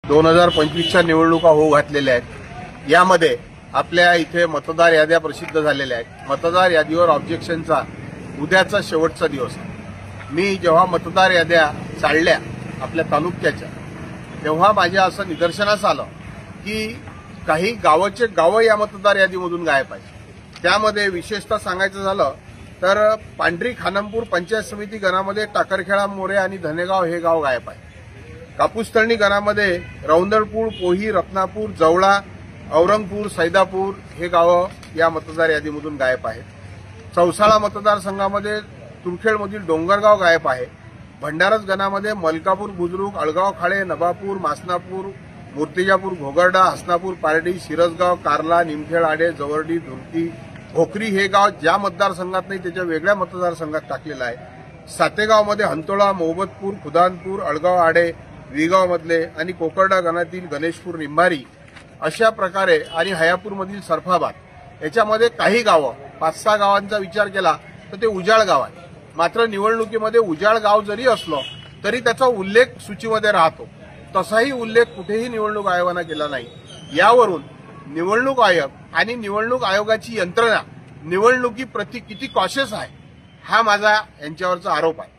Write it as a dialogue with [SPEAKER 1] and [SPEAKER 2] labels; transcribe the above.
[SPEAKER 1] 2025च्या निवडणुका होऊ घातलेल्या आहेत। यामध्ये आपल्या इथे मतदार याद्या प्रसिद्ध झालेल्या आहेत। मतदार यादीवर ऑब्जेक्शनचा उद्याचा शेवटचा दिवस आहे। मी जेव्हा मतदार याद्या चालल्या आपल्या तालुक्याच्या, तेव्हा माझ्या असं निदर्शनास आलं की काही गावचे गावं या मतदार यादीमधून गायब आहेत। त्यामध्ये विशेषतः सांगायचं झालं तर पांढरी खानमपूर पंचायत समिती गणामध्ये टाकरखेडा, मोरे आणि धनेगाव हे गाव गायब आहे। कापूसतळणी गणामध्ये रौंदळपूर, पोही, रत्नापूर, जवळा, औरंगपूर, सैदापूर हे गावं या मतदार यादीमधून गायब आहेत। चौसाळा मतदारसंघामध्ये तुरखेडमधील डोंगरगाव गायब आहे। भंडारज गणामध्ये मलकापूर, बुद्रुक, अळगाव, खाळे, नवापूर, मासनापूर, मूर्तिजापूर, घोगरडा, हसनापूर, पारडी, शिरसगाव, कार्ला, निमखेड, आडे, जवर्डी, धुर्ती, भोकरी हे गाव ज्या मतदारसंघात नाही त्याच्या वेगळ्या मतदारसंघात टाकलेलं आहे। सातेगावमध्ये हंतोळा, मोहबतपूर, खुदानपूर, अळगाव, आडे, विगावमधले आणि कोकरडा गणातील गणेशपूर, निंभारी अशा प्रकारे आणि हयापूरमधील सरफाबाद याच्यामध्ये काही गावं 5-6 गावांचा विचार केला तर ते उजाळ गाव आहे। मात्र निवडणुकीमध्ये उजाळ गाव जरी असलं तरी त्याचा उल्लेख सूचीमध्ये राहतो। तसाही उल्लेख कुठेही निवडणूक आयोगाने केला नाही। यावरून निवडणूक आयोग आणि निवडणूक आयोगाची यंत्रणा निवडणुकीप्रती किती कॉशियस आहे हा माझा यांच्यावरचा आरोप आहे।